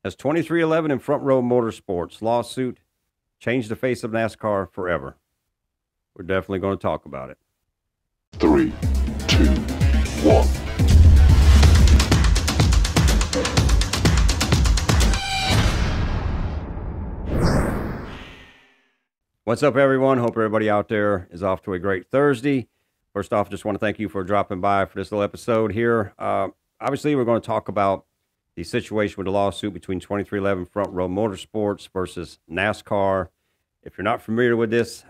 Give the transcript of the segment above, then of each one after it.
Has 2311 and Front Row Motorsports lawsuit changed the face of NASCAR forever? We're definitely going to talk about it. 3, 2, 1. What's up, everyone? Hope everybody out there is off to a great Thursday. First off, just want to thank you for dropping by for this little episode here. Obviously, we're going to talk about the situation with the lawsuit between 2311 Front Row Motorsports versus NASCAR. If you're not familiar with this,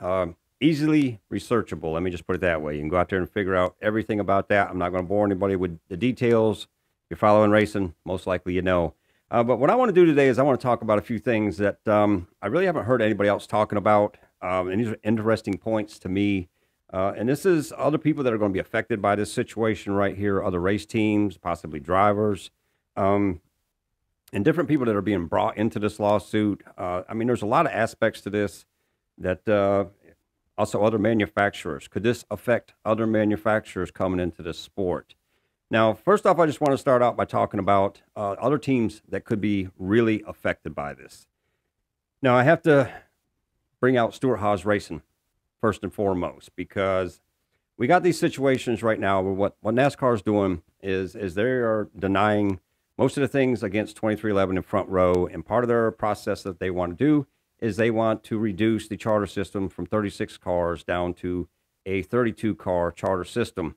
easily researchable. Let me just put it that way. You can go out there and figure out everything about that. I'm not going to bore anybody with the details. If you're following racing, most likely you know. But what I want to do today is I want to talk about a few things that I really haven't heard anybody else talking about. And these are interesting points to me. And this is other people that are going to be affected by this situation right here, other race teams, possibly drivers, and different people that are being brought into this lawsuit. I mean, there's a lot of aspects to this that also other manufacturers. Could this affect other manufacturers coming into this sport? Now, first off, I just want to start out by talking about other teams that could be really affected by this. Now, I have to bring out Stuart HW Racing first and foremost, because we got these situations right now where what NASCAR is doing is they are denying most of the things against 2311 and Front Row, and part of their process that they want to do is they want to reduce the charter system from 36 cars down to a 32-car charter system.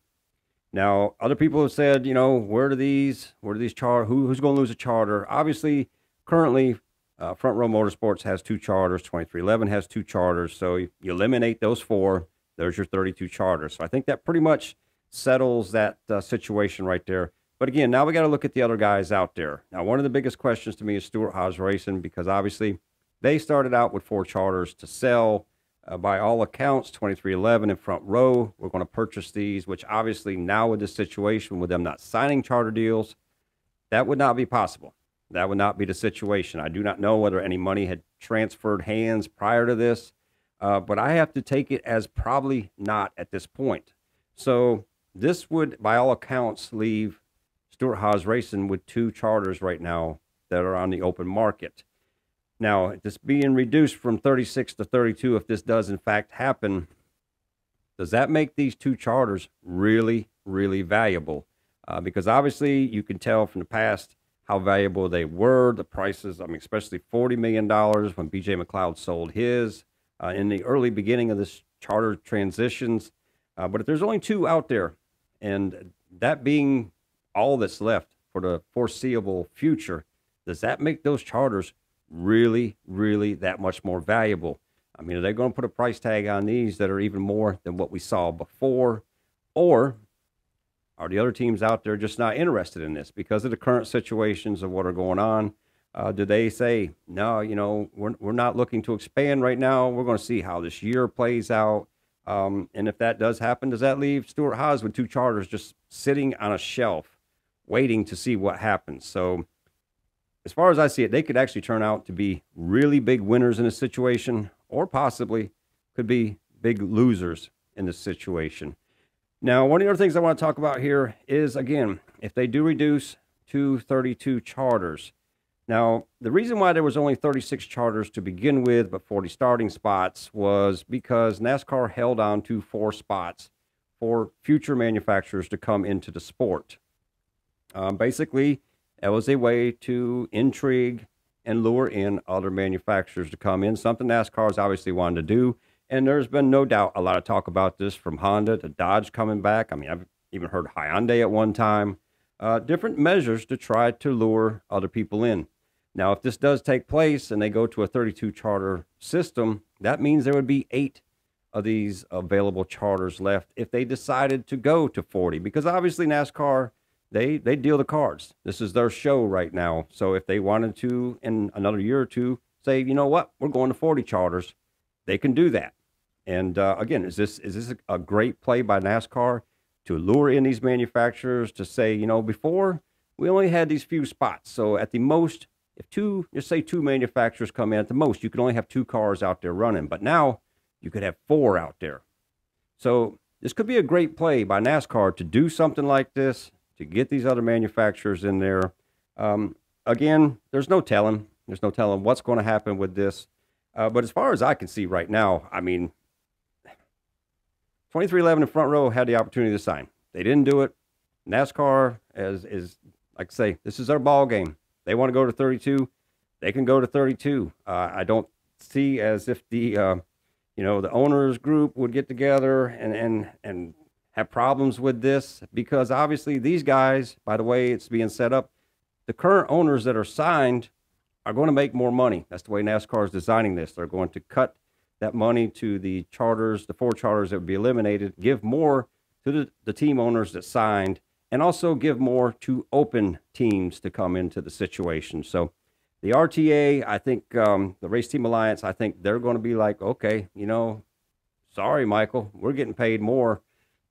Now, other people have said, you know, where do these charter? Who's going to lose a charter? Obviously, currently, Front Row Motorsports has 2 charters. 2311 has 2 charters. So you eliminate those 4. There's your 32 charters. So I think that pretty much settles that situation right there. But again, now we got to look at the other guys out there. Now, one of the biggest questions to me is Stuart HW Racing, because obviously they started out with 4 charters to sell. By all accounts, 2311 and Front Row, we're going to purchase these, which obviously now with this situation, with them not signing charter deals, that would not be possible. That would not be the situation. I do not know whether any money had transferred hands prior to this, but I have to take it as probably not at this point. So this would, by all accounts, leave Stuart HW Racing with 2 charters right now that are on the open market. Now, this being reduced from 36 to 32, if this does in fact happen, does that make these 2 charters really, really valuable? Because obviously you can tell from the past how valuable they were. The prices, I mean, especially $40 million when B.J. McLeod sold his in the early beginning of this charter transitions. But if there's only 2 out there, and that being all that's left for the foreseeable future, does that make those charters really, really that much more valuable? I mean, are they going to put a price tag on these that are even more than what we saw before? Or are the other teams out there just not interested in this because of the current situations of what are going on? Do they say, no, you know, we're not looking to expand right now. We're going to see how this year plays out. And if that does happen, does that leave Stuart HW with 2 charters just sitting on a shelf waiting to see what happens? So as far as I see it, they could actually turn out to be really big winners in this situation, or possibly could be big losers in this situation. Now, one of the other things I want to talk about here is, again, if they do reduce to 32 charters. Now, the reason why there was only 36 charters to begin with, but 40 starting spots, was because NASCAR held on to 4 spots for future manufacturers to come into the sport. Basically, it was a way to intrigue and lure in other manufacturers to come in, something NASCAR has obviously wanted to do. And there's been no doubt a lot of talk about this, from Honda to Dodge coming back. I mean, I've even heard Hyundai at one time. Different measures to try to lure other people in. Now, if this does take place and they go to a 32 charter system, that means there would be 8 of these available charters left if they decided to go to 40. Because obviously NASCAR, they deal the cards. This is their show right now. So if they wanted to, in another year or two, say, you know what, we're going to 40 charters, they can do that. And again, is this a great play by NASCAR to lure in these manufacturers to say, you know, before we only had these few spots. So at the most, if just say 2 manufacturers come in, at the most, you could only have 2 cars out there running. But now you could have 4 out there. So this could be a great play by NASCAR to do something like this, to get these other manufacturers in there. again, there's no telling. There's no telling what's going to happen with this. But as far as I can see right now, I mean, 2311 in front row had the opportunity to sign. They didn't do it. NASCAR is like I say, this is their ball game. They want to go to 32. They can go to 32. I don't see as if the the owners group would get together and have problems with this, because obviously these guys, by the way it's being set up, the current owners that are signed are going to make more money. That's the way NASCAR is designing this. They're going to cut that money to the charters, the 4 charters that would be eliminated, give more to the team owners that signed, and also give more to open teams to come into the situation. So the RTA, I think, the Race Team Alliance, I think they're going to be like, okay, sorry, Michael, we're getting paid more.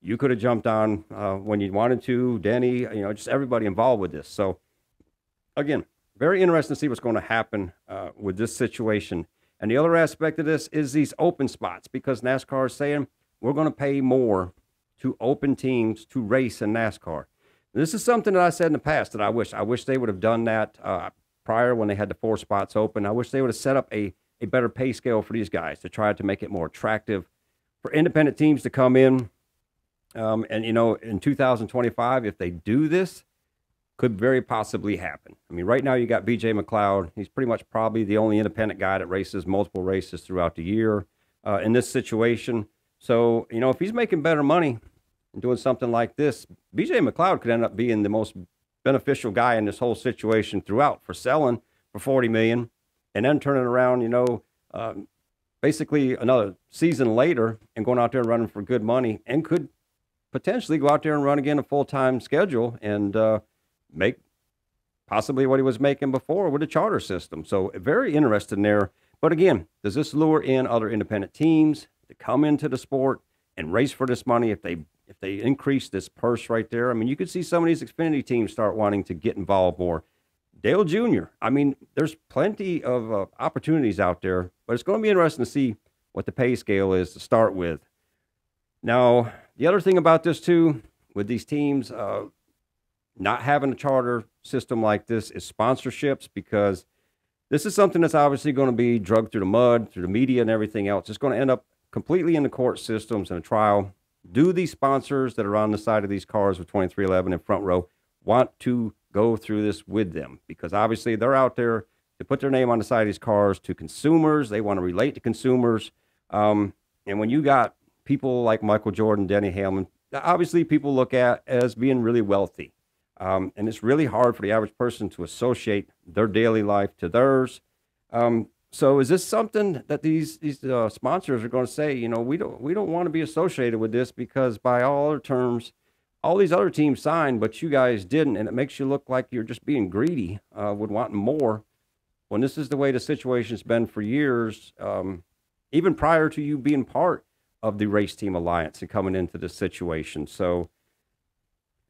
You could have jumped on when you wanted to, Denny, just everybody involved with this. So again, very interesting to see what's going to happen with this situation. And the other aspect of this is these open spots, because NASCAR is saying we're going to pay more to open teams to race in NASCAR. This is something that I said in the past that I wish they would have done that prior when they had the 4 spots open. I wish they would have set up a better pay scale for these guys to try to make it more attractive for independent teams to come in. In 2025, if they do this, could very possibly happen. I mean, right now you got BJ McLeod. He's pretty much probably the only independent guy that races multiple races throughout the year in this situation. So, if he's making better money and doing something like this, BJ McLeod could end up being the most beneficial guy in this whole situation throughout, for selling for $40 million and then turning around, basically another season later and going out there and running for good money, and could potentially go out there and run again a full-time schedule and make possibly what he was making before with a charter system. So very interesting there. But again, does this lure in other independent teams to come into the sport and race for this money if they increase this purse right there? I mean, you could see some of these Xfinity teams start wanting to get involved more. Dale Jr., I mean, there's plenty of opportunities out there, but it's going to be interesting to see what the pay scale is to start with. Now, the other thing about this too, with these teams not having a charter system like this, is sponsorships, because this is something that's obviously going to be drugged through the mud, through the media and everything else. It's going to end up completely in the court systems and a trial. Do these sponsors that are on the side of these cars with 2311 in front row want to go through this with them? Because obviously they're out there to put their name on the side of these cars to consumers. They want to relate to consumers. And when you got people like Michael Jordan, Denny Hamlin, obviously people look at as being really wealthy. And it's really hard for the average person to associate their daily life to theirs. So is this something that these sponsors are going to say, we don't want to be associated with this, because by all other terms, all these other teams signed, but you guys didn't, and it makes you look like you're just being greedy with wanting more, when this is the way the situation's been for years, even prior to you being part of the Race Team Alliance and coming into this situation. So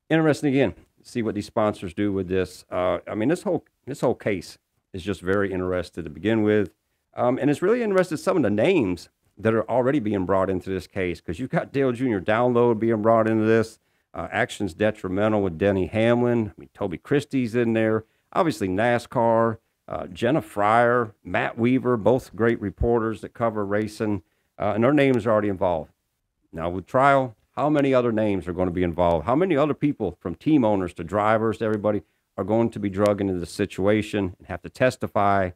interesting again, see what these sponsors do with this. I mean, this whole case is just very interesting to begin with. And it's really interesting some of the names that are already being brought into this case, because you've got Dale Jr. Download being brought into this, Actions Detrimental with Denny Hamlin. I mean, Toby Christie's in there. Obviously NASCAR, Jenna Fryer, Matt Weaver, both great reporters that cover racing, and their names are already involved. Now with trial, how many other names are going to be involved? How many other people, from team owners to drivers to everybody, are going to be drugged into the situation and have to testify?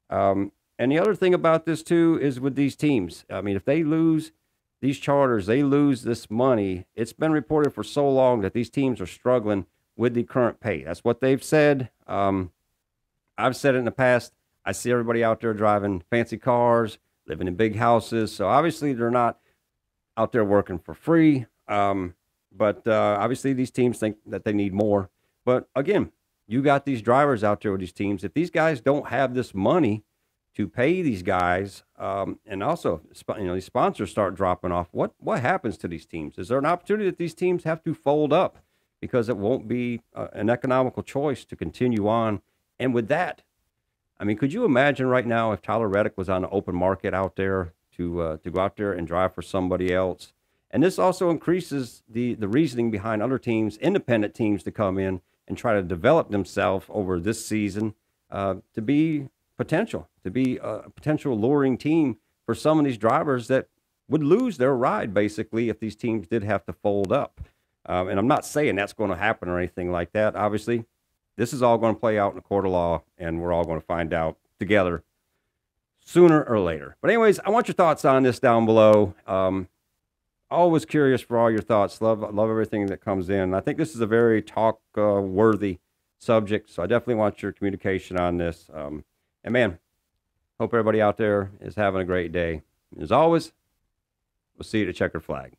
And the other thing about this too is with these teams, I mean, if they lose these charters, they lose this money. It's been reported for so long that these teams are struggling with the current pay. That's what they've said. I've said it in the past. I see everybody out there driving fancy cars, living in big houses. So obviously they're not out there working for free. But obviously these teams think that they need more. But again, you got these drivers out there with these teams. If these guys don't have this money to pay these guys, and also, these sponsors start dropping off, what happens to these teams? Is there an opportunity that these teams have to fold up because it won't be an economical choice to continue on? And with that, I mean, could you imagine right now if Tyler Reddick was on the open market out there to go out there and drive for somebody else? And this also increases the reasoning behind other teams, independent teams, to come in and try to develop themselves over this season to be a potential luring team for some of these drivers that would lose their ride, basically, if these teams did have to fold up. And I'm not saying that's going to happen or anything like that. Obviously, this is all going to play out in a court of law, and we're all going to find out together sooner or later. But anyways, I want your thoughts on this down below. Always curious for all your thoughts. Love everything that comes in. I think this is a very talk-worthy subject, so I definitely want your communication on this. And man, hope everybody out there is having a great day. As always, we'll see you at the checkered flag.